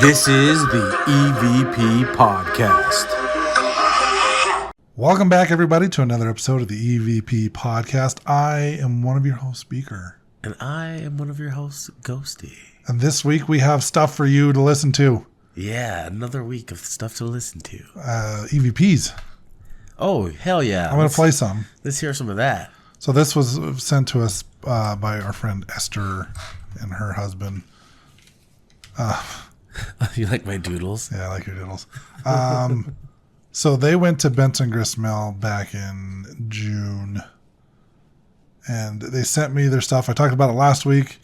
This is the EVP Podcast. Welcome back, everybody, to another episode of the EVP Podcast. I am one of your hosts, Beaker. And I am one of your hosts, Ghosty. And this week we have stuff for you to listen to. Yeah, another week of stuff to listen to. EVPs. Oh, hell yeah. I'm going to play some. Let's hear some of that. So this was sent to us by our friend Esther and her husband. You like my doodles? Yeah, I like your doodles. So they went to Benson Gristmill back in June, and they sent me their stuff. I talked about it last week,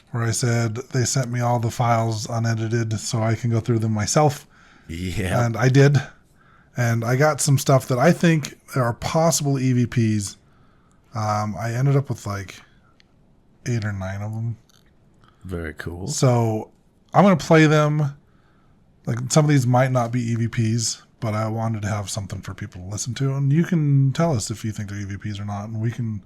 where I said they sent me all the files unedited so I can go through them myself. Yeah. And I did. And I got some stuff that I think are possible EVPs. I ended up with like 8 or 9 of them. Very cool. So I'm going to play them. Like, some of these might not be EVPs, but I wanted to have something for people to listen to. And you can tell us if you think they're EVPs or not, and we can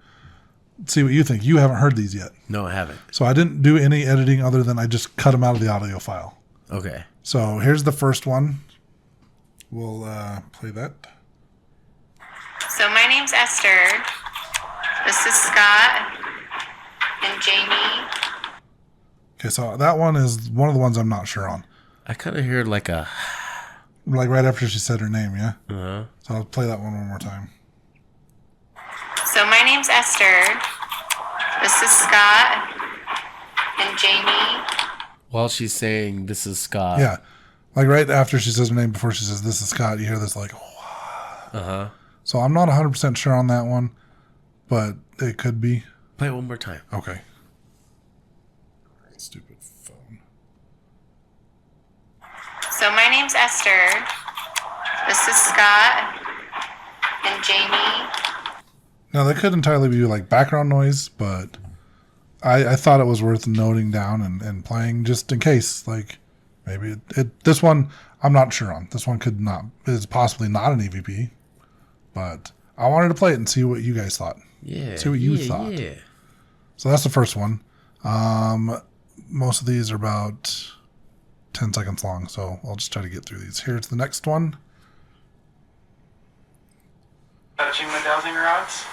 see what you think. You haven't heard these yet. No, I haven't. So I didn't do any editing other than I just cut them out of the audio file. Okay. So here's the first one. We'll play that. So my name's Esther. This is Scott and Jamie. Okay, so that one is one of the ones I'm not sure on. I kind of heard like a... Like right after she said her name, yeah? Uh-huh. So I'll play that one more time. So my name's Esther. This is Scott and Jamie. While she's saying, this is Scott. Yeah. Like right after she says her name, before she says, this is Scott, you hear this like, Uh-huh. So I'm not 100% sure on that one, but it could be. Play it one more time. Okay. Stupid phone. So my name's Esther. This is Scott and Jamie. Now, that could entirely be like background noise, but I thought it was worth noting down and playing just in case. Like, maybe this one, I'm not sure on. This one is possibly not an EVP, but I wanted to play it and see what you guys thought. Yeah. See what you thought. Yeah. So that's the first one. Most of these are about 10 seconds long, so I'll just try to get through these. Here's the next one. Touching the dowsing rods.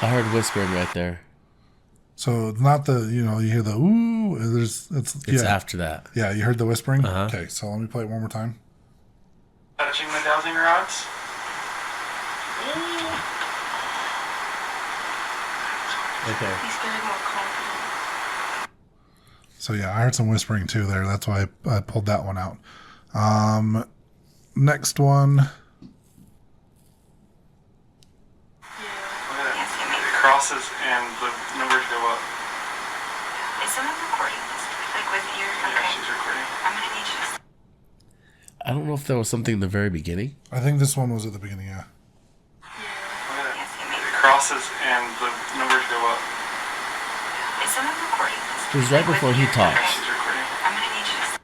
I heard whispering right there. So it's not you hear the ooh. It's after that. Yeah, you heard the whispering? Uh-huh. Okay, so let me play it one more time. Touching the dowsing rods. Okay. So yeah, I heard some whispering too there. That's why I pulled that one out. Next one. It crosses and the numbers go up. Is someone recording this? Like with your... Yeah, she's recording. I'm going to need you to... I don't know if there was something in the very beginning. I think this one was at the beginning, yeah. It crosses and the numbers go up. Is someone recording this? It was right before he talked. She's recording. I'm going to need you to...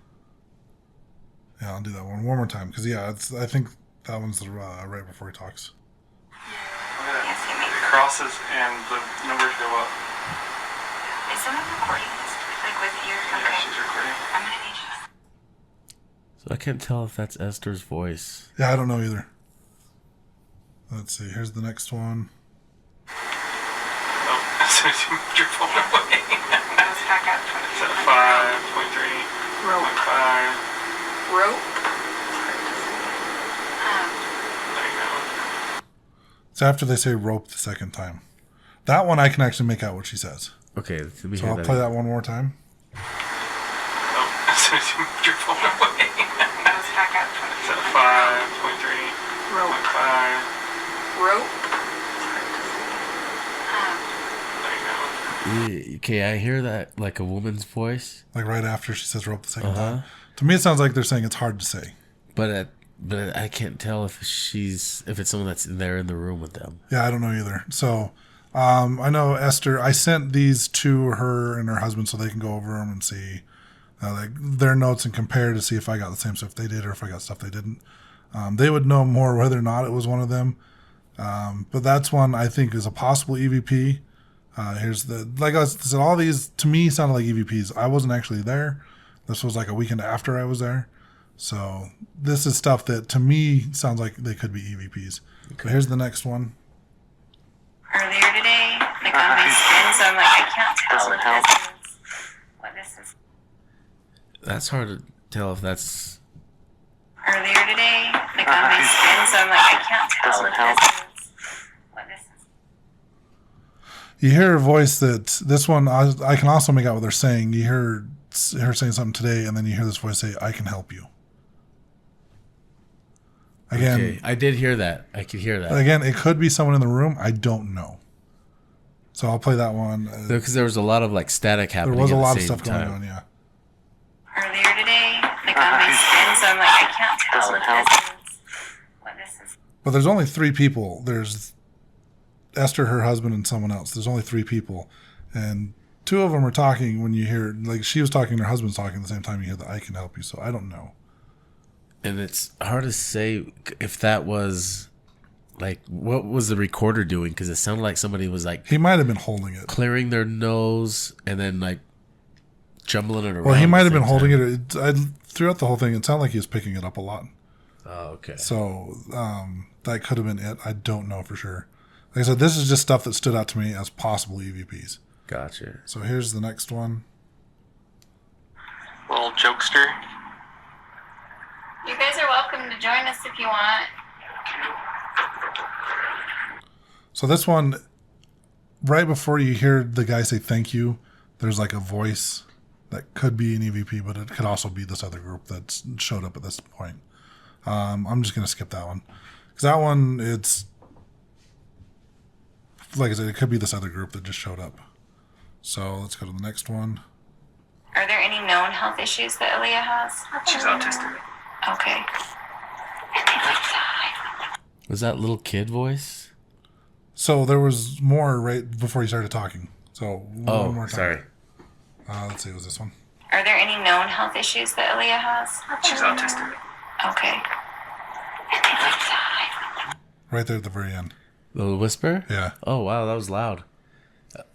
Yeah, I'll do that one more time because I think that one's right before he talks. It crosses and the numbers go up. Is someone recording this? Like with your... Yeah, she's recording. I'm going to need you to... So I can't tell if that's Esther's voice. Yeah, I don't know either. Let's see. Here's the next one. Oh, as soon as you moved your phone away. Let's back up. It's at 5.3. Rope. 5. Rope? There you go. It's after they say rope the second time. That one I can actually make out what she says. Okay, let me So hear I'll that. play that one more time. Oh, as soon as you moved your phone away. Let's back up. It's at 5.3. Rope. 5. Rope? There you go. Okay, I hear that like a woman's voice, Like right after she says rope the second time. To me, it sounds like they're saying it's hard to say. but I can't tell if it's someone that's in there in the room with them. Yeah, I don't know either. So I know Esther, I sent these to her and her husband so they can go over them and see like their notes and compare to see if I got the same stuff they did or if I got stuff they didn't. They would know more whether or not it was one of them. But that's one I think is a possible EVP. Here's the, like I said, all these to me sounded like EVPs. I wasn't actually there. This was like a weekend after I was there. So this is stuff that to me sounds like they could be EVPs. Okay. Here's the next one. Earlier today, like on my skin, so I'm like, I can't tell what this is. That's hard to tell if that's... Earlier today, like on my skin, so I'm like, I can't tell what this is. You hear a voice that, this one, I can also make out what they're saying. You hear her saying something today, and then you hear this voice say, I can help you. Again, okay. I did hear that. I could hear that. Again, it could be someone in the room. I don't know. So I'll play that one. Because there was a lot of like static happening. There was a at the lot of same stuff time. going on, yeah. Earlier today, like on my skin, so I'm like, I can't tell what this is. But there's only 3 people. There's Esther, her husband, and someone else. There's only 3 people. And 2 of them are talking when you hear, like she was talking, her husband's talking at the same time you hear the I can help you. So I don't know. And it's hard to say if that was, like, what was the recorder doing? Because it sounded like somebody was, like... He might have been holding it. Clearing their nose and then, like, jumbling it around. Well, he might have been holding it. Throughout the whole thing, it sounded like he was picking it up a lot. Oh, okay. So that could have been it. I don't know for sure. Like I said, this is just stuff that stood out to me as possible EVPs. Gotcha. So here's the next one. Little jokester. You guys are welcome to join us if you want. So this one, right before you hear the guy say thank you, there's like a voice that could be an EVP, but it could also be this other group that showed up at this point. I'm just going to skip that one. Because that one, it's, like I said, it could be this other group that just showed up. So let's go to the next one. Are there any known health issues that Aaliyah has? She's autistic. Okay. Was that little kid voice? So there was more right before he started talking. So one more time. Sorry. Let's see, was this one? Are there any known health issues that Aaliyah has? She's autistic. Okay. Right there at the very end. The whisper? Yeah. Oh, wow, that was loud.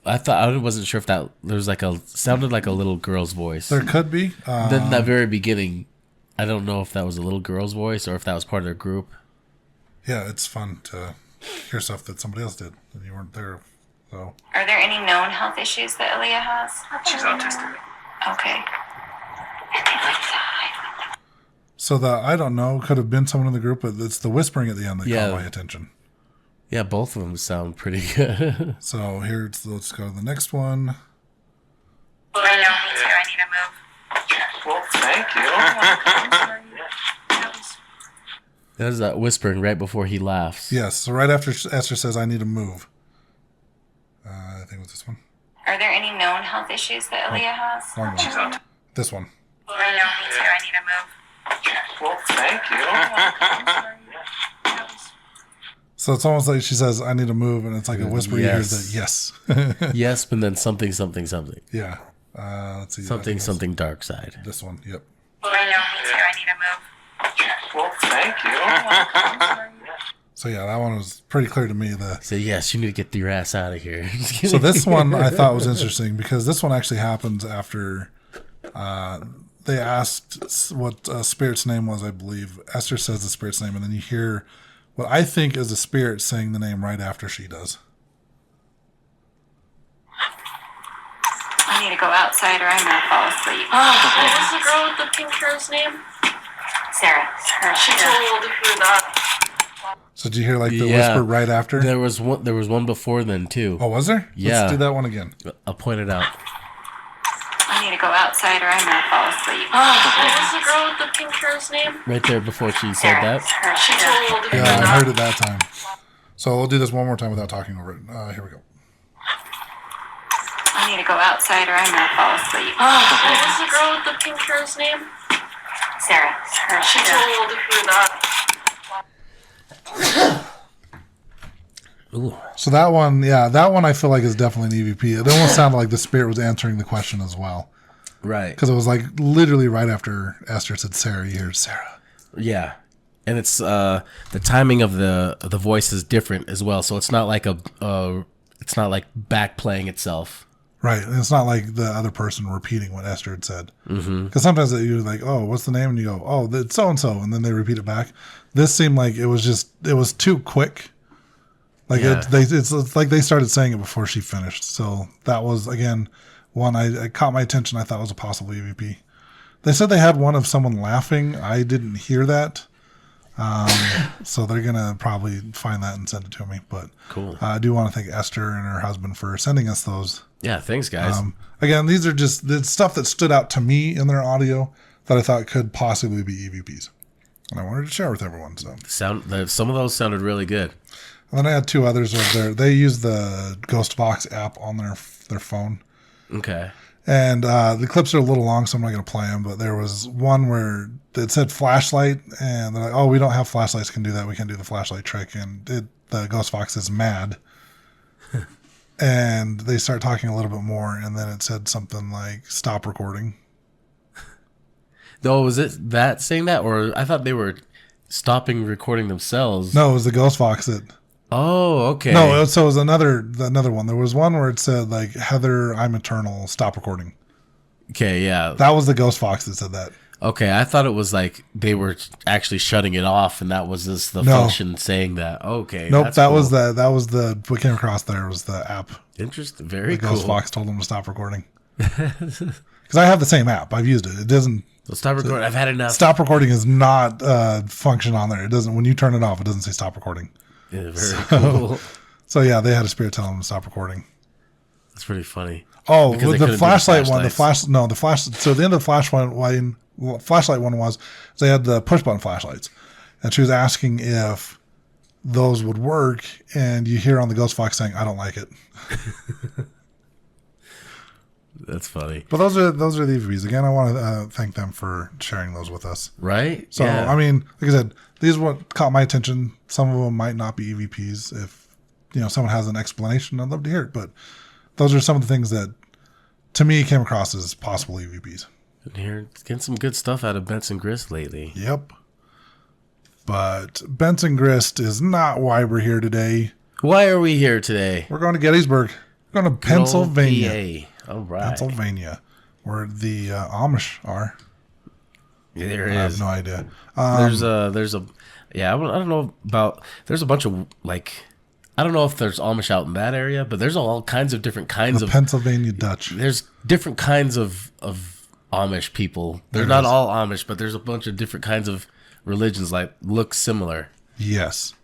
I wasn't sure if that there was like sounded like a little girl's voice. There could be. Then that very beginning, I don't know if that was a little girl's voice or if that was part of their group. Yeah, it's fun to hear stuff that somebody else did and you weren't there. So. Are there any known health issues that Aaliyah has? She's autistic. Okay. So the I don't know could have been someone in the group, but it's the whispering at the end that caught my attention. Yeah, both of them sound pretty good. So here, let's go to the next one. I know, me too. I need to move. Well, thank you. There's that whispering right before he laughs. Yes, so right after Esther says, I need to move. I think it was this one. Are there any known health issues that Aaliyah has? Wrong She's one. autistic. This one. I know, me too. I need to move. Well, thank you. So it's almost like she says, I need to move, and it's like a whisper. Yes. You hear the yes. Yes, but then something, something, something. Yeah. Let's see. Something, something dark side. This one, yep. I know, me too. I need to move. Well, thank you. So yeah, that one was pretty clear to me. So yes, you need to get your ass out of here. So this one I thought was interesting because this one actually happens after they asked what spirit's name was, I believe. Esther says the spirit's name, and then you hear what I think is the spirit saying the name right after she does. I need to go outside or I'm going to fall asleep. What was the girl with the pink hair's name? Sarah. She told who that. So did you hear like the whisper right after? There was one before then too. Oh, was there? Yeah. Let's do that one again. I'll point it out. I need to go outside or I'm going to fall asleep. What was the girl with the pink hair's name? Right there before she said that. She told who Yeah, I that. heard it that time. So we'll do this one more time without talking over it. Here we go. I need to go outside or I'm going to fall asleep. What was the girl with the pink hair's name? Sarah. She told who that. Ooh. So that one I feel like is definitely an EVP. It almost sounded like the spirit was answering the question as well. Right. Because it was like literally right after Esther said Sarah, you heard Sarah. Yeah. And it's the timing of the voice is different as well. So it's not like It's not like back playing itself. Right. And it's not like the other person repeating what Esther had said. Because sometimes you're like, oh, what's the name? And you go, oh, it's so-and-so. And then they repeat it back. This seemed like it was too quick. Like it's like they started saying it before she finished. So that was, again, one I caught my attention. I thought was a possible EVP. They said they had one of someone laughing. I didn't hear that. So they're going to probably find that and send it to me. But cool. I do want to thank Esther and her husband for sending us those. Yeah, thanks, guys. Again, these are just the stuff that stood out to me in their audio that I thought could possibly be EVPs. And I wanted to share with everyone. So some of those sounded really good. And then I had two others of their. They use the Ghostbox app on their phone. Okay. And the clips are a little long, so I'm not going to play them. But there was one where it said flashlight, and they're like, "Oh, we don't have flashlights. Can do that. We can do the flashlight trick." And the Ghostbox is mad. And they start talking a little bit more, and then it said something like, "Stop recording." No, was it that saying that, or I thought they were stopping recording themselves? No, it was the Ghostbox that. Oh, okay. No, so it was another one. There was one where it said like, "Heather, I'm eternal. Stop recording." Okay, yeah. That was the Ghostbox that said that. Okay, I thought it was like they were actually shutting it off, and that was just the function saying that. Okay, nope, that's that cool. was what came across there was the app. Interesting, very The cool. Ghostbox told them to stop recording. Because I have the same app. I've used it. It doesn't. So stop recording. I've had enough. Stop recording is not function on there. It doesn't. When you turn it off, it doesn't say stop recording. Yeah, very cool. So yeah, they had a spirit tell them to stop recording. That's pretty funny. Oh, Because with they the couldn't do flashlight one, flashlights. So the end of the flashlight one was they had the push button flashlights, and she was asking if those would work, and you hear on the Ghostbox saying, "I don't like it." That's funny, But those are the EVPs. Again, I want to thank them for sharing those with us. right? So Yeah. I mean, like I said, these what caught my attention. Some of them might not be EVPs. If someone has an explanation, I'd love to hear it. But those are some of the things that, to me, came across as possible EVPs. Here, getting some good stuff out of Benson Grist lately. Yep. But Benson Grist is not why we're here today. Why are we here today? We're going to Gettysburg. We're going to Pennsylvania. PA. All right. Pennsylvania, where the Amish are. Yeah, there I have is. no idea. There's a yeah. I don't know about. There's a bunch of like. I don't know if there's Amish out in that area, but there's all kinds of different kinds The of. Pennsylvania Dutch. There's different kinds of Amish people. They're There not is. all Amish, but there's a bunch of different kinds of religions like look similar. Yes.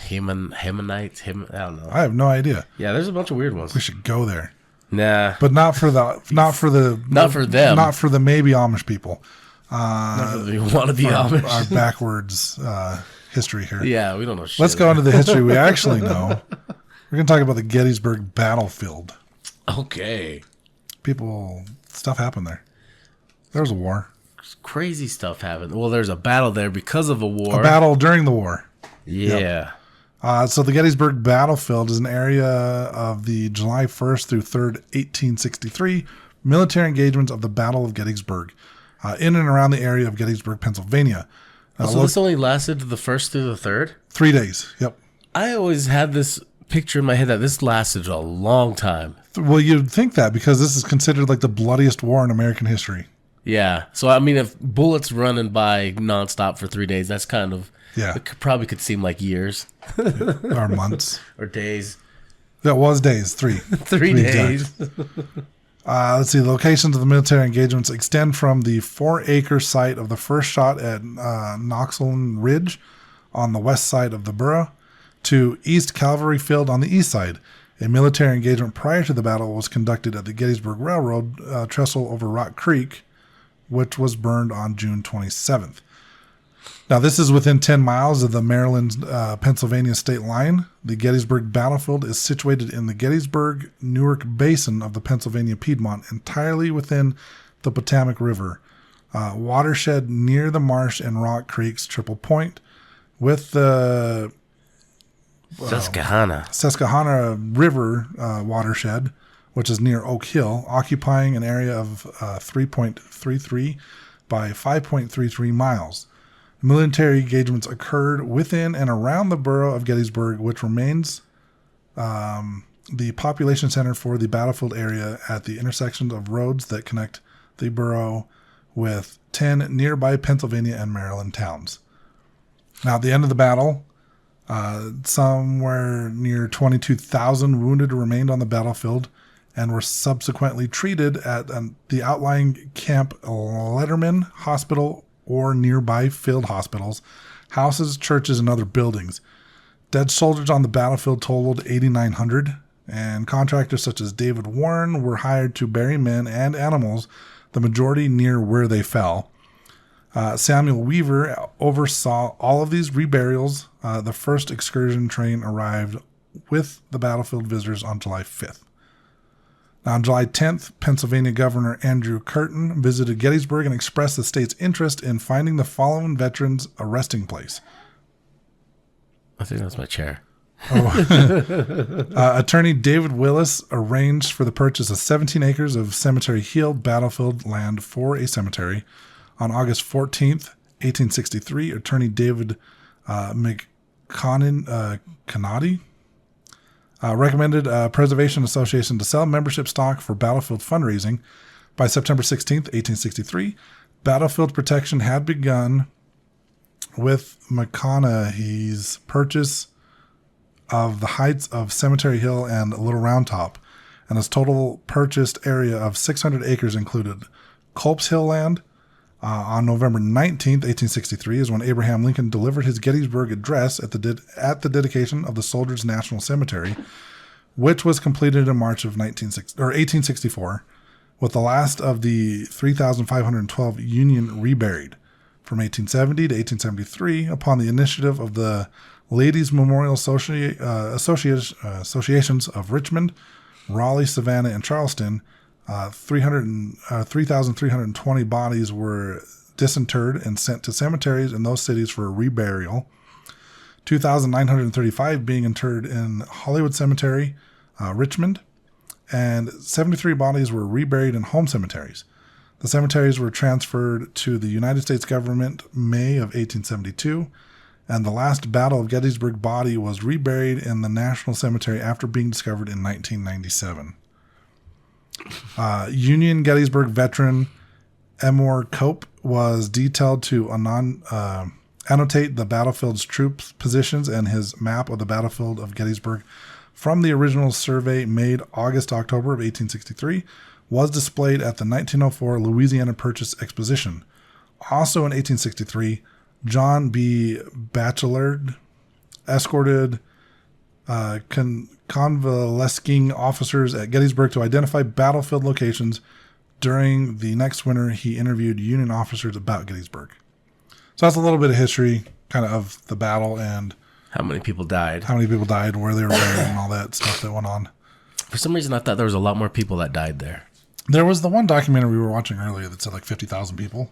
Hemonites. I don't know. I have no idea. Yeah, there's a bunch of weird ones. We should go there. Nah, But not for them. Not for them. Not for the maybe Amish people. not that we want to be Our Amish. backwards history here. Yeah, we don't know shit. Let's go into the history we actually know. We're going to talk about the Gettysburg battlefield. Okay. Stuff happened there. There was a war. Crazy stuff happened. Well, there's a battle there because of a war. A battle during the war. Yeah. So the Gettysburg battlefield is an area of the July 1st through 3rd, 1863 military engagements of the Battle of Gettysburg in and around the area of Gettysburg, Pennsylvania. So this only lasted the 1st through the 3rd? 3 days. Yep. I always had this picture in my head that this lasted a long time. Well, you'd think that because this is considered like the bloodiest war in American history. Yeah. So, I mean, if bullets running by nonstop for 3 days, that's kind of... Yeah. It probably could seem like years. Or months. Or days. That was days. 3. 3 days. Let's see. The locations of the military engagements extend from the 4-acre site of the first shot at Knoxland Ridge on the west side of the borough to East Cavalry Field on the east side. A military engagement prior to the battle was conducted at the Gettysburg Railroad trestle over Rock Creek, which was burned on June 27th. Now, this is within 10 miles of the Maryland-Pennsylvania state line. The Gettysburg battlefield is situated in the Gettysburg-Newark Basin of the Pennsylvania Piedmont, entirely within the Potomac River, watershed near the Marsh and Rock Creek's Triple Point, with the Susquehanna River watershed, which is near Oak Hill, occupying an area of 3.33 by 5.33 miles. Military engagements occurred within and around the borough of Gettysburg, which remains the population center for the battlefield area at the intersections of roads that connect the borough with 10 nearby Pennsylvania and Maryland towns. Now, at the end of the battle, somewhere near 22,000 wounded remained on the battlefield and were subsequently treated at the outlying Camp Letterman Hospital or nearby field hospitals, houses, churches, and other buildings. Dead soldiers on the battlefield totaled 8,900, and contractors such as David Warren were hired to bury men and animals, the majority near where they fell. Samuel Weaver oversaw all of these reburials. The first excursion train arrived with the battlefield visitors on July 5th. Now, on July 10th, Pennsylvania Governor Andrew Curtin visited Gettysburg and expressed the state's interest in finding the fallen veterans a resting place. I think that's my chair. Attorney David Willis arranged for the purchase of 17 acres of cemetery hill battlefield land for a cemetery. On August 14th, 1863, Attorney David McConaughey recommended Preservation Association to sell membership stock for battlefield fundraising. By September 16th, 1863, battlefield protection had begun with McConaughey's purchase of the heights of Cemetery Hill and Little Round Top, and his total purchased area of 600 acres included Culp's Hill land. On November 19th, 1863, is when Abraham Lincoln delivered his Gettysburg Address at the dedication of the Soldiers' National Cemetery, which was completed in March of 1864, with the last of the 3,512 Union reburied. From 1870 to 1873, upon the initiative of the Ladies' Memorial Associations of Richmond, Raleigh, Savannah, and Charleston, 3,320 bodies were disinterred and sent to cemeteries in those cities for a reburial. 2,935 being interred in Hollywood Cemetery, Richmond, and 73 bodies were reburied in home cemeteries. The cemeteries were transferred to the United States government May of 1872, and the last Battle of Gettysburg body was reburied in the National Cemetery after being discovered in 1997. Union Gettysburg veteran Emor Cope was detailed to annotate the battlefield's troops positions, and his map of the battlefield of Gettysburg from the original survey made August-October of 1863 was displayed at the 1904 Louisiana Purchase Exposition. Also in 1863, John B. Batchelard escorted convalescing officers at Gettysburg to identify battlefield locations. During the next winter, he interviewed Union officers about Gettysburg. So that's a little bit of history, kind of the battle and How many people died? where they were buried, and all that stuff that went on. For some reason, I thought there was a lot more people that died there. There was the one documentary we were watching earlier that said like 50,000 people.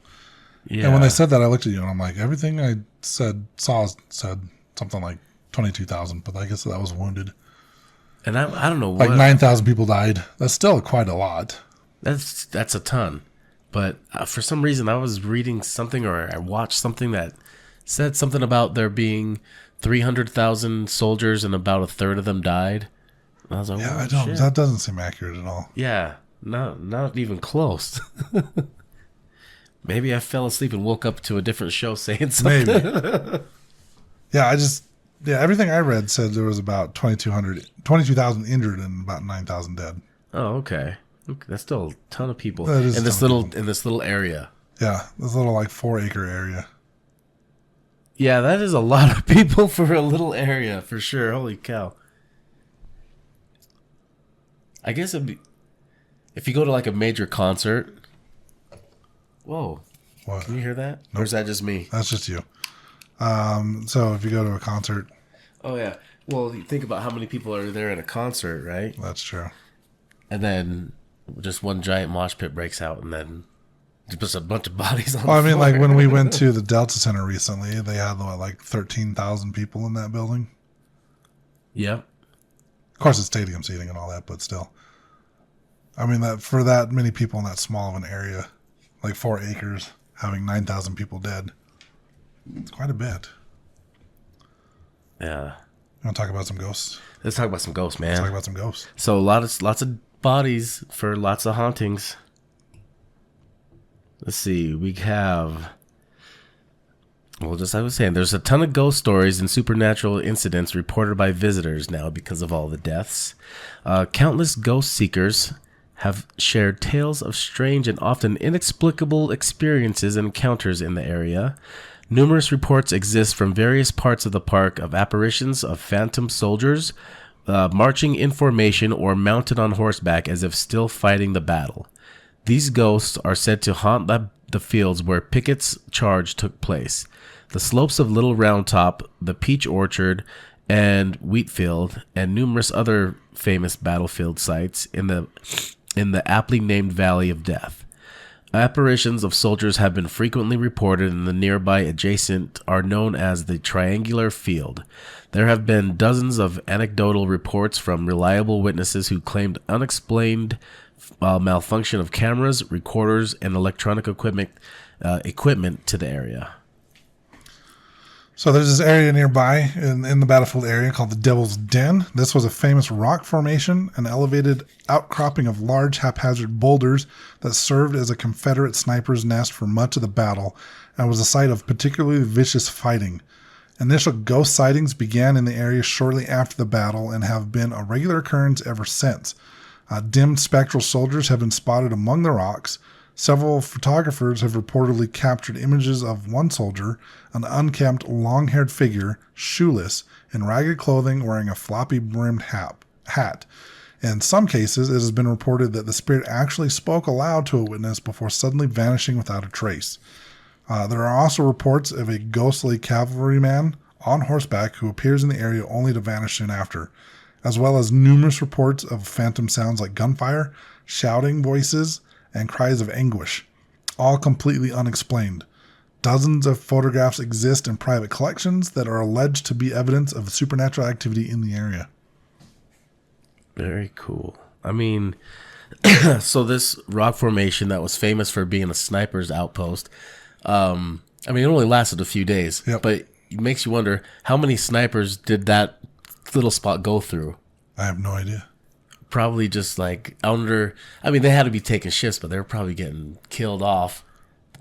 Yeah. And when they said that, I looked at you and I'm like, everything I said something like 22,000, but I guess that was wounded. And I don't know what. Like 9,000 people died. That's still quite a lot. That's a ton. But for some reason, I was reading something or I watched something that said something about there being 300,000 soldiers and about a third of them died. And I was like, Yeah, oh, I don't. shit. That doesn't seem accurate at all. Yeah, not even close. Maybe I fell asleep and woke up to a different show saying something. Maybe. Everything I read said there was about 22,000 injured and about 9,000 dead. Oh, okay. That's still a ton of people That is in a this ton of little people. in this little area. Yeah, this little like 4-acre area. Yeah, that is a lot of people for a little area for sure. Holy cow! I guess if you go to like a major concert. Whoa! What? Can you hear that? Or is that just me? That's just you. So if you go to a concert, Oh yeah. Well, you think about how many people are there at a concert, right? that's true. And then just one giant mosh pit breaks out, and then just a bunch of bodies on Well, I the mean, floor. like when we went to the Delta Center recently, they had like 13,000 people in that building. Yep. Of course, it's stadium seating and all that, but still. I mean, that for that many people in that small of an area, like 4 acres, having 9,000 people dead, it's quite a bit. Yeah. You want to talk about some ghosts? Let's talk about some ghosts, man. Let's talk about some ghosts. So lots of bodies for lots of hauntings. Let's see. We have. Well, just like I was saying, there's a ton of ghost stories and supernatural incidents reported by visitors now because of all the deaths. Countless ghost seekers have shared tales of strange and often inexplicable experiences and encounters in the area. Numerous reports exist from various parts of the park of apparitions of phantom soldiers marching in formation or mounted on horseback as if still fighting the battle. These ghosts are said to haunt the fields where Pickett's charge took place. The slopes of Little Round Top, the Peach Orchard, and Wheatfield, and numerous other famous battlefield sites in the aptly named Valley of Death. Apparitions of soldiers have been frequently reported, and the nearby adjacent are known as the Triangular Field. There have been dozens of anecdotal reports from reliable witnesses who claimed unexplained malfunction of cameras, recorders, and electronic equipment to the area. So there's this area nearby in the battlefield area called the Devil's Den. This was a famous rock formation, an elevated outcropping of large haphazard boulders that served as a Confederate sniper's nest for much of the battle and was a site of particularly vicious fighting. Initial ghost sightings began in the area shortly after the battle and have been a regular occurrence ever since. Dimmed spectral soldiers have been spotted among the rocks. Several photographers have reportedly captured images of one soldier, an unkempt, long-haired figure, shoeless, in ragged clothing wearing a floppy-brimmed hat. In some cases, it has been reported that the spirit actually spoke aloud to a witness before suddenly vanishing without a trace. There are also reports of a ghostly cavalryman on horseback who appears in the area only to vanish soon after, as well as numerous reports of phantom sounds like gunfire, shouting voices, and cries of anguish, all completely unexplained. Dozens of photographs exist in private collections that are alleged to be evidence of supernatural activity in the area. Very cool. I mean, so this rock formation that was famous for being a sniper's outpost, I mean, it only lasted a few days, Yep. but it makes you wonder how many snipers did that little spot go through? I have no idea. Probably just like under. I mean, they had to be taking shifts, but they were probably getting killed off.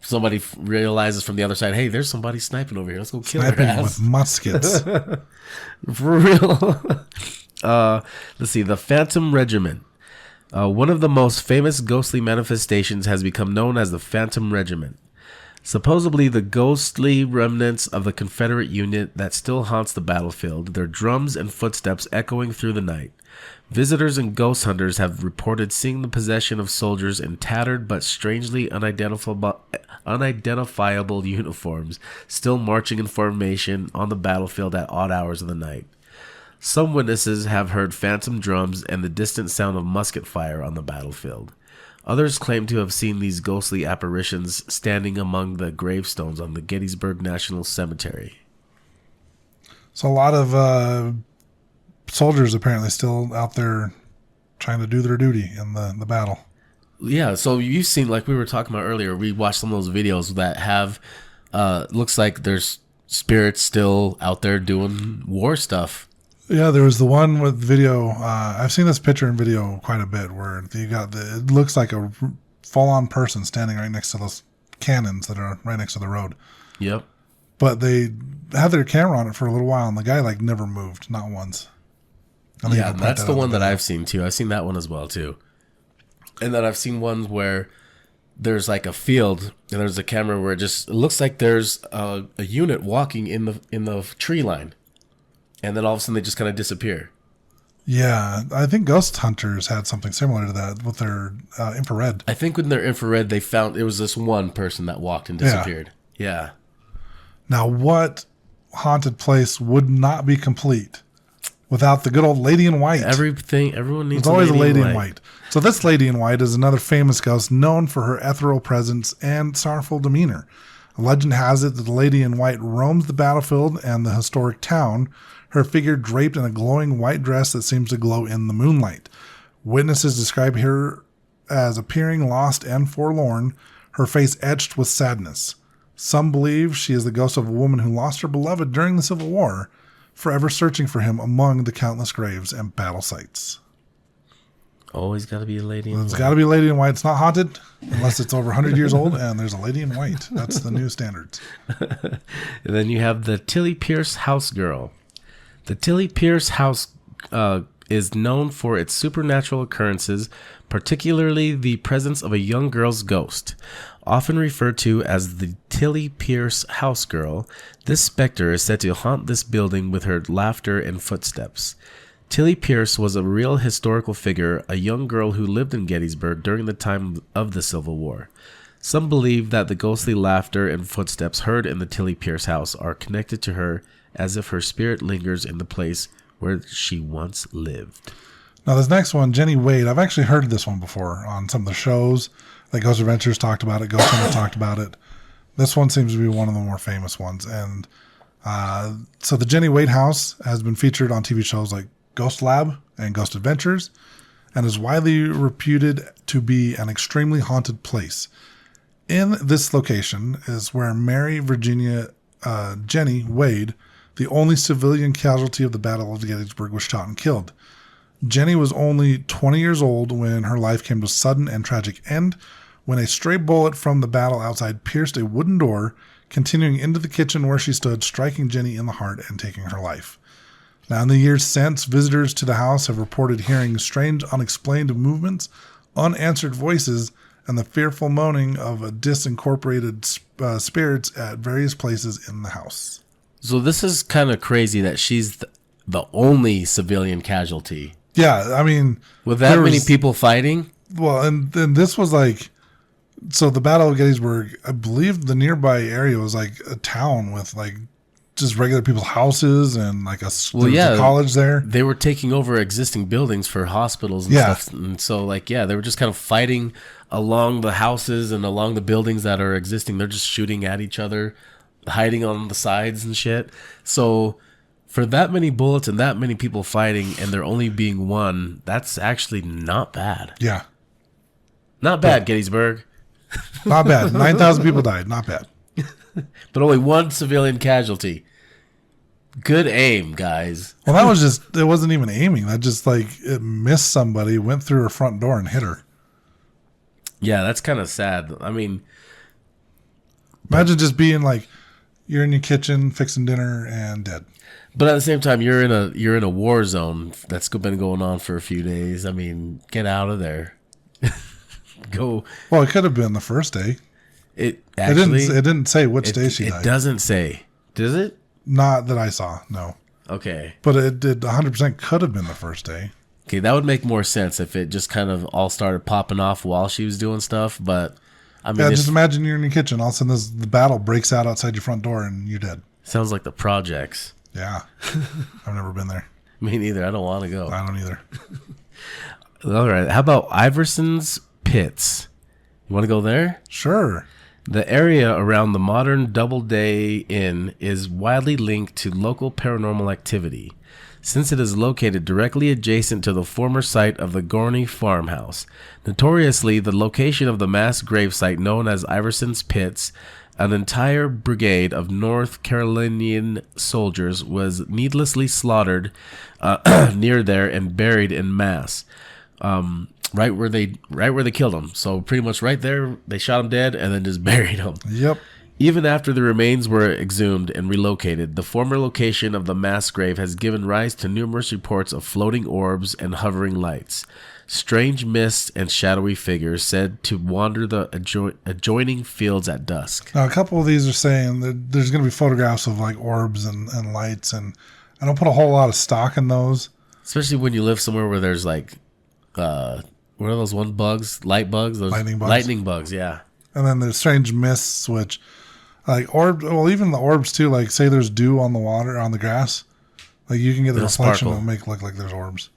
Somebody realizes from the other side, hey, there's somebody sniping over here. Let's go kill their Sniping ass. with muskets. For real. Let's see. The Phantom Regiment. One of the most famous ghostly manifestations has become known as the Phantom Regiment. Supposedly the ghostly remnants of the Confederate unit that still haunts the battlefield, their drums and footsteps echoing through the night. Visitors and ghost hunters have reported seeing the possession of soldiers in tattered but strangely unidentifiable uniforms, still marching in formation on the battlefield at odd hours of the night. Some witnesses have heard phantom drums and the distant sound of musket fire on the battlefield. Others claim to have seen these ghostly apparitions standing among the gravestones on the Gettysburg National Cemetery. So a lot of soldiers apparently still out there trying to do their duty in the battle. Yeah, so you've seen, like we were talking about earlier, we watched some of those videos that have, looks like there's spirits still out there doing war stuff. Yeah, there was the one with video. I've seen this picture and video quite a bit where you got it looks like a full-on person standing right next to those cannons that are right next to the road. Yep. But they had their camera on it for a little while, and the guy like never moved, not once. Yeah, that's the one that I've seen too. I've seen that one as well too. And then I've seen ones where there's like a field and there's a camera where it looks like there's a unit walking in the tree line, and then all of a sudden they just kind of disappear. Yeah, I think Ghost Hunters had something similar to that with their infrared. I think with their infrared they found it was this one person that walked and disappeared. Yeah. Now, what haunted place would not be complete without the good old Lady in White? Everyone needs. There's always a lady in white. So this Lady in White is another famous ghost known for her ethereal presence and sorrowful demeanor. A legend has it that the Lady in White roams the battlefield and the historic town, her figure draped in a glowing white dress that seems to glow in the moonlight. Witnesses describe her as appearing lost and forlorn, her face etched with sadness. Some believe she is the ghost of a woman who lost her beloved during the Civil War. forever searching for him among the countless graves and battle sites. Always got to be a lady in There's white. got to be a lady in white. It's not haunted unless it's over 100 years old and there's a lady in white. That's the new standards. And then you have the Tilly Pierce House Girl. The Tilly Pierce House is known for its supernatural occurrences, particularly the presence of a young girl's ghost. Often referred to as the Tilly Pierce House Girl, this specter is said to haunt this building with her laughter and footsteps. Tilly Pierce was a real historical figure, a young girl who lived in Gettysburg during the time of the Civil War. Some believe that the ghostly laughter and footsteps heard in the Tilly Pierce house are connected to her, as if her spirit lingers in the place where she once lived. Now, this next one, Jenny Wade, I've actually heard this one before on some of the shows. Like Ghost Adventures talked about it, Ghost Hunter talked about it. This one seems to be one of the more famous ones. And so the Jenny Wade house has been featured on TV shows like Ghost Lab and Ghost Adventures, and is widely reputed to be an extremely haunted place. In this location is where Mary Virginia Jenny Wade, the only civilian casualty of the Battle of Gettysburg, was shot and killed. Jenny was only 20 years old when her life came to a sudden and tragic end, when a stray bullet from the battle outside pierced a wooden door, continuing into the kitchen where she stood, striking Jenny in the heart and taking her life. Now, in the years since, visitors to the house have reported hearing strange, unexplained movements, unanswered voices, and the fearful moaning of disincorporated spirits at various places in the house. So this is kind of crazy that she's the only civilian casualty. Yeah, I mean... With that many people fighting? Well, and this was like... So the Battle of Gettysburg, I believe the nearby area was like a town with like just regular people's houses and like a college there. They were taking over existing buildings for hospitals and stuff. And so they were just kind of fighting along the houses and along the buildings that are existing. They're just shooting at each other, hiding on the sides and shit. So for that many bullets and that many people fighting and there only being one, that's actually not bad. Yeah. Not bad, Gettysburg. Not bad. 9,000 people died. Not bad. But only one civilian casualty. Good aim, guys. Well, that was just, it wasn't even aiming. That just like, it missed somebody, went through her front door and hit her. Yeah, that's kind of sad. I mean, imagine just being like, you're in your kitchen fixing dinner and dead. But at the same time, you're in a war zone that's been going on for a few days. I mean, get out of there. Go. Well, it could have been the first day. It didn't say which day she died. It doesn't say. Does it? Not that I saw. No. Okay. But it did 100% could have been the first day. Okay, that would make more sense if it just kind of all started popping off while she was doing stuff. But I mean, just imagine you're in your kitchen. All of a sudden, the battle breaks out outside your front door, and you're dead. Sounds like the projects. Yeah, I've never been there. Me neither. I don't want to go. I don't either. All right. How about Iverson's Pits? You want to go there? Sure. The area around the modern Doubleday Inn is widely linked to local paranormal activity, since it is located directly adjacent to the former site of the Gorney farmhouse. Notoriously, the location of the mass gravesite known as Iverson's Pits, an entire brigade of North Carolinian soldiers was needlessly slaughtered near there and buried in mass. Right where they killed him. So pretty much right there, they shot him dead and then just buried him. Yep. Even after the remains were exhumed and relocated, the former location of the mass grave has given rise to numerous reports of floating orbs and hovering lights, strange mists and shadowy figures said to wander the adjoining fields at dusk. Now, a couple of these are saying that there's going to be photographs of like orbs and lights, and I don't put a whole lot of stock in those. Especially when you live somewhere where there's like, what are those bugs? Light bugs? Those lightning bugs. Lightning bugs, yeah. And then there's strange mists, which like orb. Well, even the orbs too. Like say there's dew on the water, on the grass. Like you can get the reflection sparkle. and make it look like there's orbs.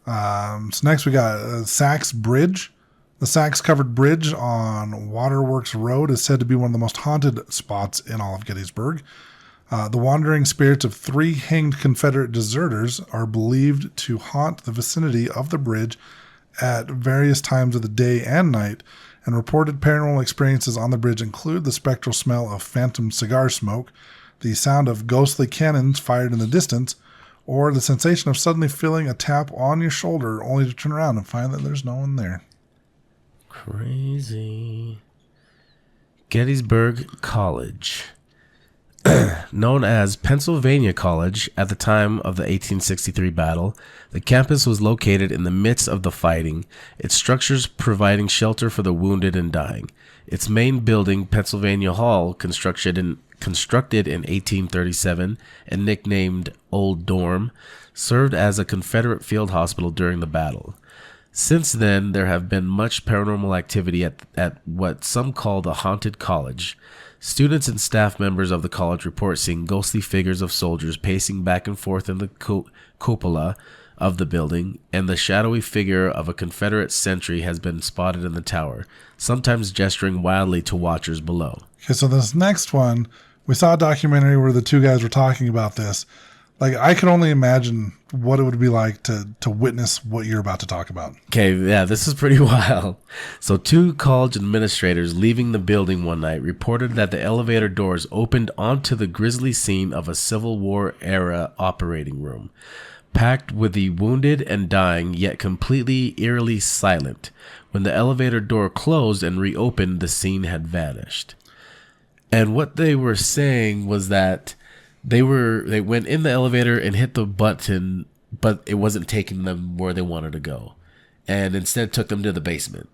So next we got Sachs Bridge. The Sachs covered bridge on Waterworks Road is said to be one of the most haunted spots in all of Gettysburg. The wandering spirits of 3 hanged Confederate deserters are believed to haunt the vicinity of the bridge at various times of the day and night, and reported paranormal experiences on the bridge include the spectral smell of phantom cigar smoke, the sound of ghostly cannons fired in the distance, or the sensation of suddenly feeling a tap on your shoulder only to turn around and find that there's no one there. Crazy. Gettysburg College. Known as Pennsylvania College at the time of the 1863 battle, the campus was located in the midst of the fighting, its structures providing shelter for the wounded and dying. Its main building, Pennsylvania Hall, constructed in 1837 and nicknamed Old Dorm, served as a Confederate field hospital during the battle. Since then, there have been much paranormal activity at what some call the Haunted College. Students and staff members of the college report seeing ghostly figures of soldiers pacing back and forth in the cupola of the building, and the shadowy figure of a Confederate sentry has been spotted in the tower, sometimes gesturing wildly to watchers below. Okay, so this next one, we saw a documentary where the two guys were talking about this. Like, I can only imagine what it would be like to witness what you're about to talk about. Okay, yeah, this is pretty wild. So 2 college administrators leaving the building one night reported that the elevator doors opened onto the grisly scene of a Civil War era operating room, packed with the wounded and dying, yet completely eerily silent. When the elevator door closed and reopened, the scene had vanished. And what they were saying was that they went in the elevator and hit the button, but it wasn't taking them where they wanted to go, and instead took them to the basement.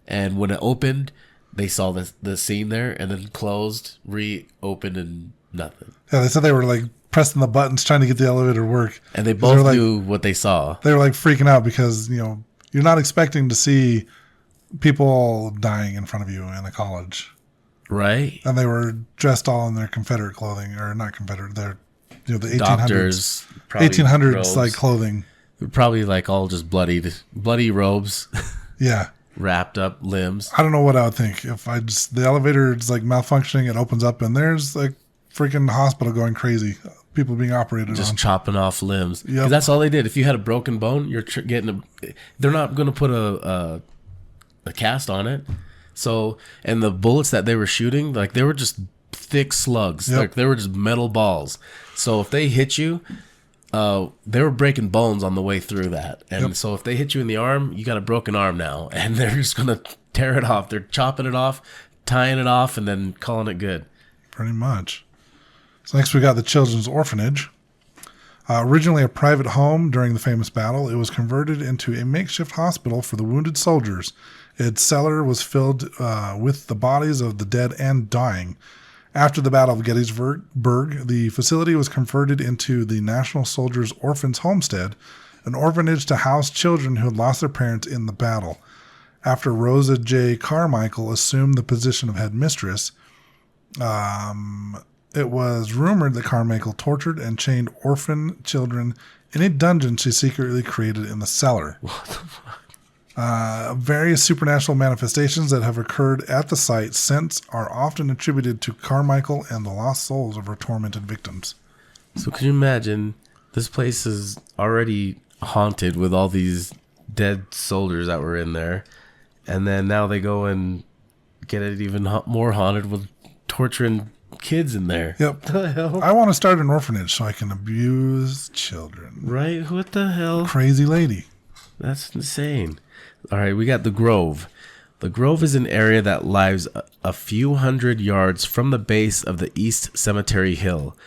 And when it opened, they saw the scene there, and then closed, reopened, and nothing. Yeah, they said they were like pressing the buttons trying to get the elevator to work. And they both knew what they saw. They were like freaking out because, you know, you're not expecting to see people dying in front of you in a college. Right? And they were dressed all in their Confederate clothing, or not Confederate, they're, you know, the 1800s. Doctors, probably 1800s robes. like clothing. Probably like all just bloody robes. Yeah. Wrapped up limbs. I don't know what I would think if the elevator is like malfunctioning, it opens up and there's like freaking hospital going crazy. People being operated Just on. chopping off limbs. Yep. 'Cause that's all they did. If you had a broken bone, they're not going to put a cast on it. So, and the bullets that they were shooting, like they were just thick slugs. Yep. Like they were just metal balls. So if they hit you, they were breaking bones on the way through that. And Yep. so if they hit you in the arm, you got a broken arm now. And they're just going to tear it off. They're chopping it off, tying it off, and then calling it good. Pretty much. So next we got the Children's Orphanage. Originally a private home during the famous battle, it was converted into a makeshift hospital for the wounded soldiers. Its cellar was filled with the bodies of the dead and dying. After the Battle of Gettysburg, the facility was converted into the National Soldiers Orphans Homestead, an orphanage to house children who had lost their parents in the battle. After Rosa J. Carmichael assumed the position of headmistress, it was rumored that Carmichael tortured and chained orphan children in a dungeon she secretly created in the cellar. What the fuck? Various supernatural manifestations that have occurred at the site since are often attributed to Carmichael and the lost souls of her tormented victims. So can you imagine, this place is already haunted with all these dead soldiers that were in there, and then now they go and get it even more haunted with torturing kids in there. Yep. What the hell? I want to start an orphanage so I can abuse children. Right? What the hell? Crazy lady. That's insane. All right, we got the Grove. The Grove is an area that lies a few hundred yards from the base of the East Cemetery Hill.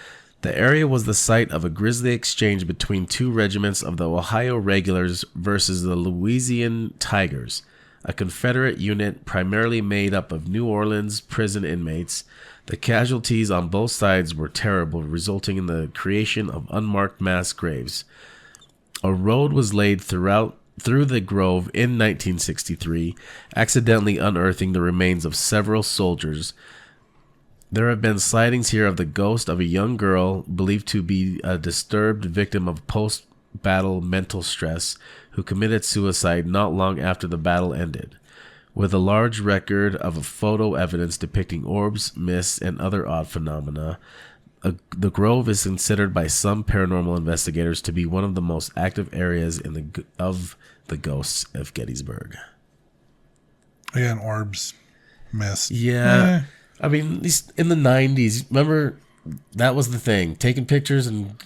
The area was the site of a grisly exchange between 2 regiments of the Ohio Regulars versus the Louisiana Tigers, a Confederate unit primarily made up of New Orleans prison inmates. The casualties on both sides were terrible, resulting in the creation of unmarked mass graves. A road was laid through the Grove in 1963, accidentally unearthing the remains of several soldiers. There have been sightings here of the ghost of a young girl believed to be a disturbed victim of post-battle mental stress who committed suicide not long after the battle ended. With a large record of photo evidence depicting orbs, mists, and other odd phenomena, the Grove is considered by some paranormal investigators to be one of the most active areas of the Ghosts of Gettysburg. Again, orbs, mist. Yeah. I mean, at least in the 90s, remember that was the thing. Taking pictures and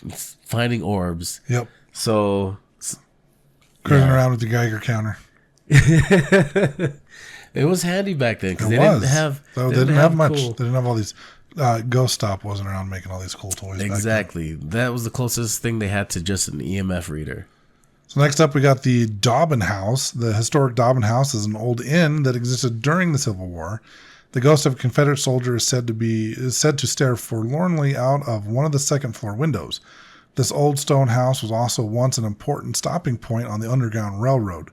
finding orbs. Yep. So Cruising around with the Geiger counter. it was handy back then because It they was. didn't have. So they didn't have much. cool- They didn't have all these. Ghost Stop wasn't around making all these cool toys. Exactly. That was the closest thing they had to just an EMF reader. So next up, we got the Dobbin House. The historic Dobbin House is an old inn that existed during the Civil War. The ghost of a Confederate soldier is said to stare forlornly out of one of the second floor windows. This old stone house was also once an important stopping point on the Underground Railroad.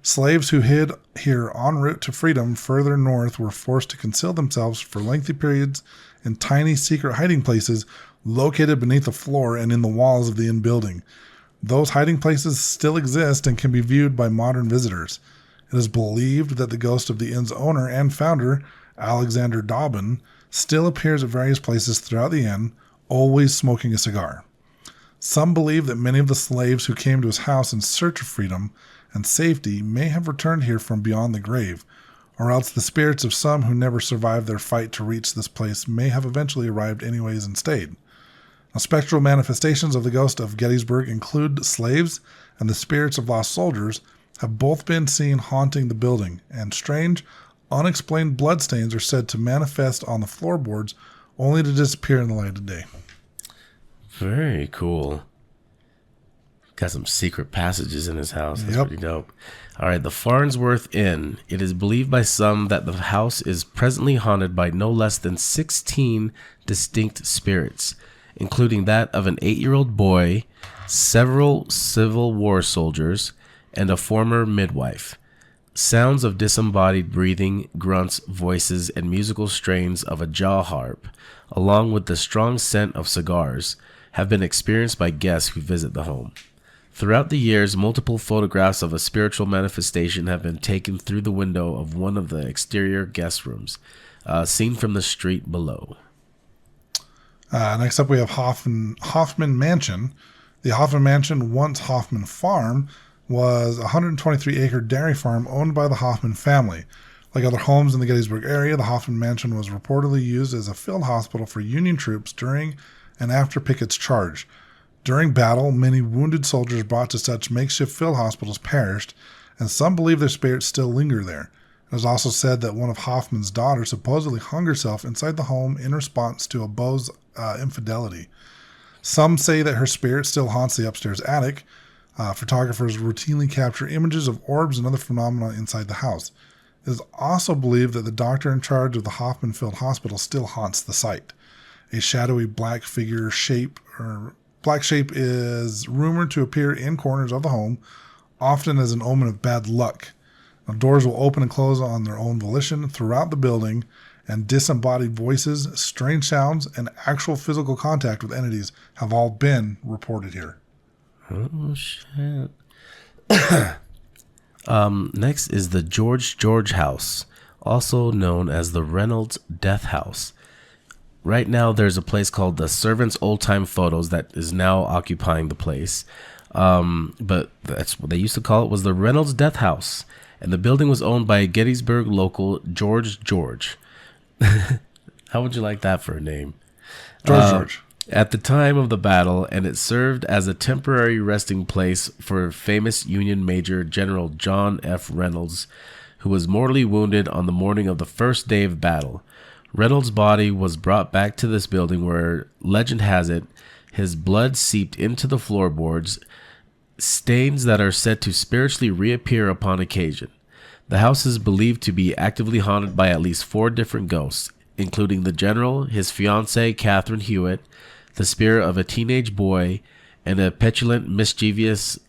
Slaves who hid here en route to freedom further north were forced to conceal themselves for lengthy periods in tiny secret hiding places located beneath the floor and in the walls of the inn building. Those hiding places still exist and can be viewed by modern visitors. It is believed that the ghost of the inn's owner and founder, Alexander Dobbin, still appears at various places throughout the inn, always smoking a cigar. Some believe that many of the slaves who came to his house in search of freedom and safety may have returned here from beyond the grave, or else the spirits of some who never survived their fight to reach this place may have eventually arrived anyways and stayed. Now, spectral manifestations of the ghost of Gettysburg include slaves, and the spirits of lost soldiers have both been seen haunting the building, and strange, unexplained bloodstains are said to manifest on the floorboards only to disappear in the light of day. Very cool. Got some secret passages in his house. That's pretty dope. All right, the Farnsworth Inn. It is believed by some that the house is presently haunted by no less than 16 distinct spirits, including that of an 8-year-old boy, several Civil War soldiers, and a former midwife. Sounds of disembodied breathing, grunts, voices, and musical strains of a jaw harp, along with the strong scent of cigars, have been experienced by guests who visit the home. Throughout the years, multiple photographs of a spiritual manifestation have been taken through the window of one of the exterior guest rooms, seen from the street below. Next up, we have Hoffman Mansion. The Hoffman Mansion, once Hoffman Farm, was a 123-acre dairy farm owned by the Hoffman family. Like other homes in the Gettysburg area, the Hoffman Mansion was reportedly used as a field hospital for Union troops during and after Pickett's charge. During battle, many wounded soldiers brought to such makeshift field hospitals perished, and some believe their spirits still linger there. It is also said that one of Hoffman's daughters supposedly hung herself inside the home in response to a beau's infidelity. Some say that her spirit still haunts the upstairs attic. Photographers routinely capture images of orbs and other phenomena inside the house. It is also believed that the doctor in charge of the Hoffman Field Hospital still haunts the site. A shadowy black shape is rumored to appear in corners of the home, often as an omen of bad luck. Now, doors will open and close on their own volition throughout the building, and disembodied voices, strange sounds, and actual physical contact with entities have all been reported here. Oh, shit. Next is the George House, also known as the Reynolds Death House. Right now, there's a place called the Servants Old Time Photos that is now occupying the place. But that's what they used to call it, was the Reynolds Death House. And the building was owned by a Gettysburg local, George. How would you like that for a name? George. At the time of the battle, and it served as a temporary resting place for famous Union Major General John F. Reynolds, who was mortally wounded on the morning of the first day of battle. Reynolds' body was brought back to this building where, legend has it, his blood seeped into the floorboards, stains that are said to spiritually reappear upon occasion. The house is believed to be actively haunted by at least 4 different ghosts, including the general, his fiancée Catherine Hewitt, the spirit of a teenage boy, and a petulant, mischievous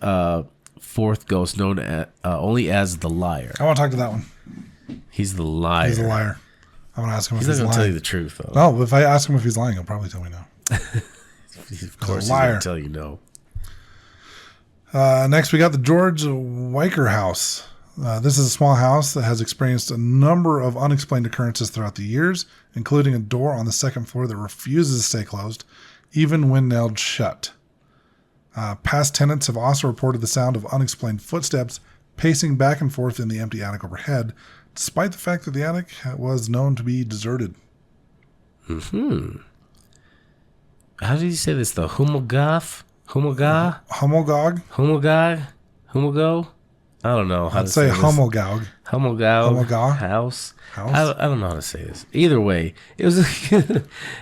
fourth ghost known only as the Liar. I want to talk to that one. He's the liar. He's a liar. I want to ask him if He's he's not going lying. to tell you the truth, though. No, but if I ask him if he's lying, he'll probably tell me no. Of course, he's liar. going to tell you no. Next, we got the George Weicker House. This is a small house that has experienced a number of unexplained occurrences throughout the years, including a door on the second floor that refuses to stay closed, even when nailed shut. Past tenants have also reported the sound of unexplained footsteps pacing back and forth in the empty attic overhead, despite the fact that the attic was known to be deserted. How did you say this? The Humulgog? Humulgo? I don't know how I'd to say say this. Humulgog. Humulgog house. I don't know how to say this. Either way, it was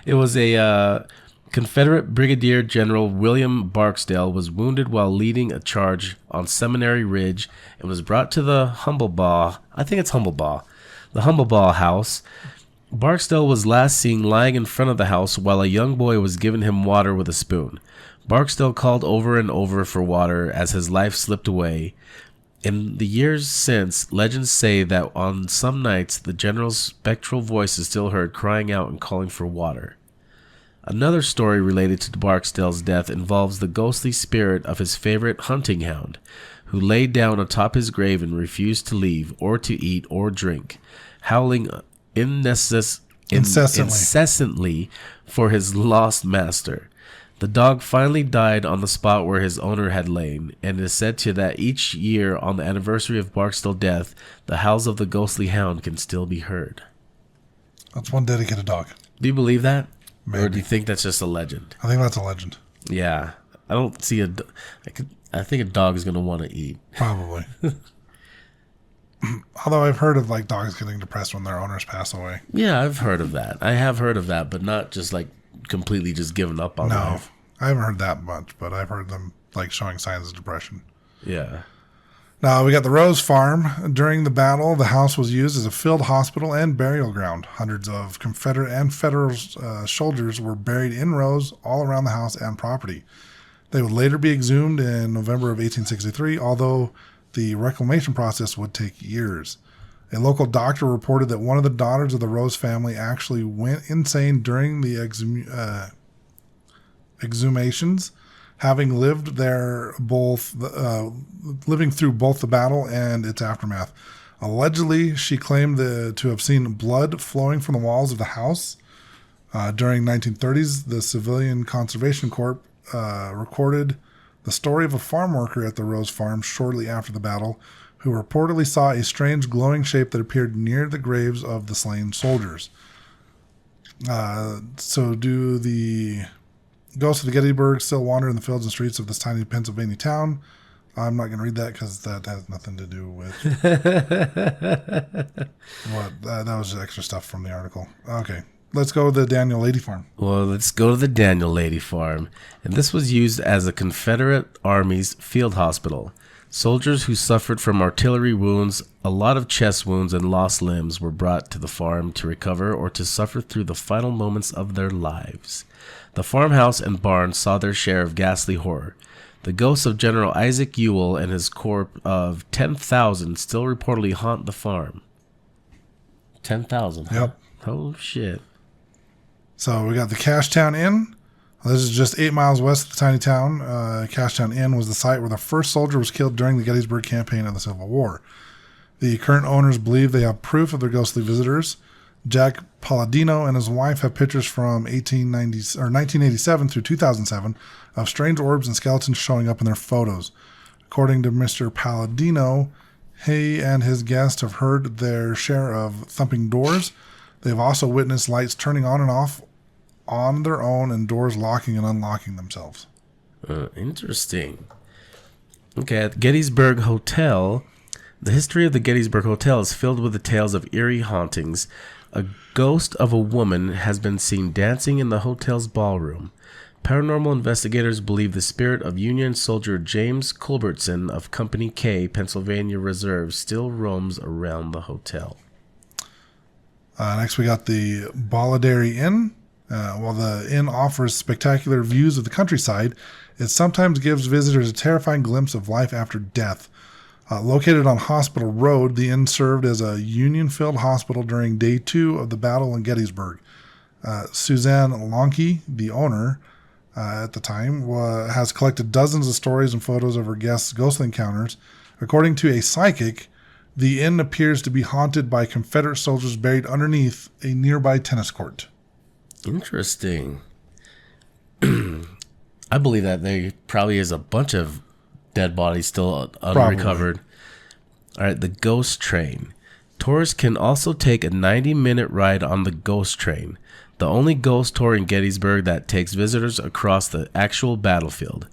it was a Confederate Brigadier General William Barksdale was wounded while leading a charge on Seminary Ridge and was brought to the Humblebaugh. I think it's Humblebaugh. The Humblebaugh house. Barksdale was last seen lying in front of the house while a young boy was giving him water with a spoon. Barksdale called over and over for water as his life slipped away. In the years since, legends say that on some nights the general's spectral voice is still heard crying out and calling for water. Another story related to Barksdale's death involves the ghostly spirit of his favorite hunting hound, who laid down atop his grave and refused to leave or to eat or drink, howling incessantly for his lost master. The dog finally died on the spot where his owner had lain, and it is said to that each year on the anniversary of Barksdale's death, the howls of the ghostly hound can still be heard. That's one dedicated dog. Do you believe that? Maybe. Or do you think that's just a legend? I think that's a legend. Yeah. I don't see I think a dog is going to want to eat. Probably. Although I've heard of like dogs getting depressed when their owners pass away. Yeah, I've heard of that. I have heard of that, but not just like completely just giving up on life. I haven't heard that much, but I've heard them like showing signs of depression. Yeah. Now we got the Rose Farm. During the battle, the house was used as a field hospital and burial ground. Hundreds of Confederate and Federal soldiers were buried in rows all around the house and property. They would later be exhumed in November of 1863, although the reclamation process would take years. A local doctor reported that one of the daughters of the Rose family actually went insane during the exhumations, having lived there living through both the battle and its aftermath. Allegedly, she claimed to have seen blood flowing from the walls of the house. During 1930s, the Civilian Conservation Corps recorded the story of a farm worker at the Rose Farm shortly after the battle, who reportedly saw a strange glowing shape that appeared near the graves of the slain soldiers. So do the Ghosts of Gettysburg still wander in the fields and streets of this tiny Pennsylvania town? I'm not going to read that because that has nothing to do with what that was just extra stuff from the article. Okay, let's go to the Daniel Lady Farm. Well, let's go to the Daniel Lady Farm. And this was used as a Confederate Army's field hospital. Soldiers who suffered from artillery wounds, a lot of chest wounds, and lost limbs were brought to the farm to recover or to suffer through the final moments of their lives. The farmhouse and barn saw their share of ghastly horror. The ghosts of General Isaac Ewell and his corps of 10,000 still reportedly haunt the farm. 10,000? Yep. Oh, shit. So we got the Cashtown Inn. This is just 8 miles west of the tiny town. Cashtown Inn was the site where the first soldier was killed during the Gettysburg campaign of the Civil War. The current owners believe they have proof of their ghostly visitors. Jack Palladino and his wife have pictures from 1987 through 2007 of strange orbs and skeletons showing up in their photos. According to Mr. Palladino, he and his guests have heard their share of thumping doors. They've also witnessed lights turning on and off on their own and doors locking and unlocking themselves. Interesting. Okay, at Gettysburg Hotel, the history of the Gettysburg Hotel is filled with the tales of eerie hauntings. A ghost of a woman has been seen dancing in the hotel's ballroom. Paranormal investigators believe the spirit of Union soldier James Culbertson of Company K, Pennsylvania Reserve, still roams around the hotel. Next, we got the Bolladary Inn. While the inn offers spectacular views of the countryside, it sometimes gives visitors a terrifying glimpse of life after death. Located on Hospital Road, the inn served as a Union field hospital during Day 2 of the battle in Gettysburg. Suzanne Lonke, the owner at the time, has collected dozens of stories and photos of her guests' ghostly encounters. According to a psychic, the inn appears to be haunted by Confederate soldiers buried underneath a nearby tennis court. Interesting. I believe that there probably is a bunch of dead bodies still unrecovered. All right, the Ghost Train. Tourists can also take a 90-minute ride on the Ghost Train, the only ghost tour in Gettysburg that takes visitors across the actual battlefield.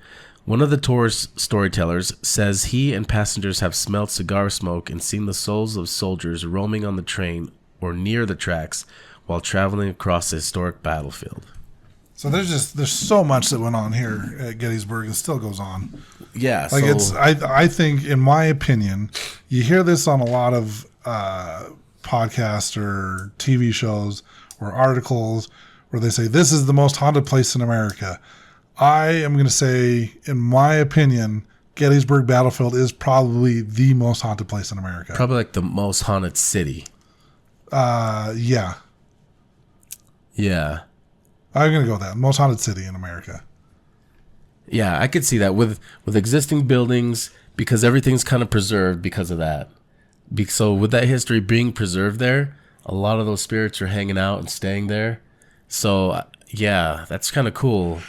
One of the tour's storytellers says he and passengers have smelled cigar smoke and seen the souls of soldiers roaming on the train or near the tracks while traveling across the historic battlefield. So there's so much that went on here at Gettysburg and still goes on. Yeah, Like so I think, in my opinion, you hear this on a lot of podcasts or TV shows or articles where they say this is the most haunted place in America. I am going to say, in my opinion, Gettysburg Battlefield is probably the most haunted place in America. probably like the most haunted city. Yeah. Yeah. I'm going to go with that. Most haunted city in America. Yeah, I could see that with existing buildings because everything's kind of preserved because of that. So with that history being preserved there, a lot of those spirits are hanging out and staying there. So yeah, that's kind of cool.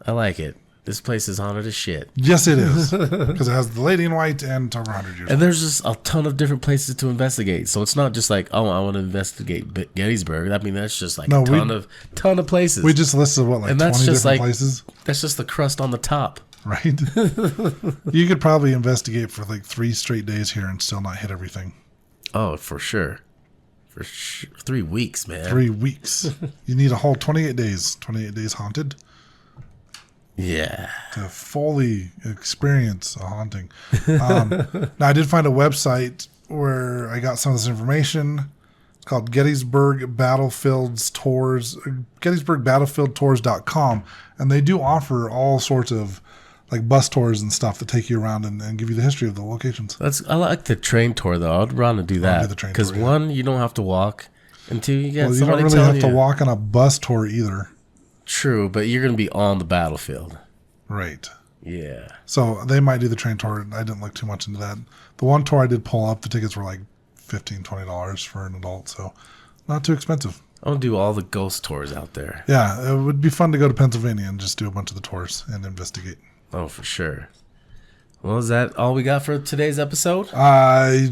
I like it. This place is haunted as shit. Yes, it is. Because it has the Lady in White and it's over 100 years And there's just a ton of different places to investigate. So it's not just like, oh, I want to investigate Gettysburg. I mean, that's just like No, a ton of places. We just listed, what, like And 20 that's just different like- places? That's just the crust on the top. Right? You could probably investigate for like 3 straight days here and still not hit everything. Oh, for sure. 3 weeks, man. 3 weeks. You need a whole 28 days. 28 days haunted Yeah. to fully experience a haunting. Now, I did find a website where I got some of this information. It's called Gettysburg Battlefields Tours, GettysburgBattlefieldTours.com. And they do offer all sorts of like bus tours and stuff that take you around and give you the history of the locations. I like the train tour though. I'd rather do that do the train because tour, yeah. one, you don't have to walk, and two, you get Well, you somebody don't really telling have to you. walk on a bus tour either. True, but you're gonna be on the battlefield. Right. Yeah. So they might do the train tour. I didn't look too much into that. The one tour I did pull up, the tickets were like $15, $20 for an adult, so not too expensive. I want to do all the ghost tours out there. Yeah, it would be fun to go to Pennsylvania and just do a bunch of the tours and investigate. Oh, for sure. Well, is that all we got for today's episode?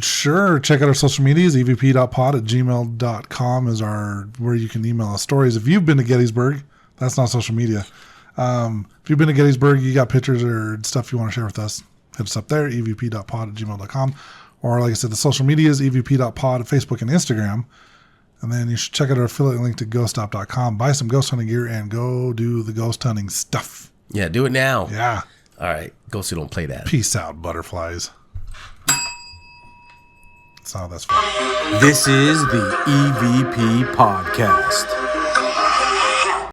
Sure. Check out our social medias. evp.pod@gmail.com is where you can email us stories. If you've been to Gettysburg, that's not social media. If you've been to Gettysburg, you got pictures or stuff you want to share with us, hit us up there, evp.pod@gmail.com. Or like I said, the social medias, evp.pod, Facebook and Instagram. And then you should check out our affiliate link to ghoststop.com. Buy some ghost hunting gear and go do the ghost hunting stuff. Yeah, do it now. Yeah. All right. Ghosty don't play that. Peace out, butterflies. That's fun. This is the EVP Podcast.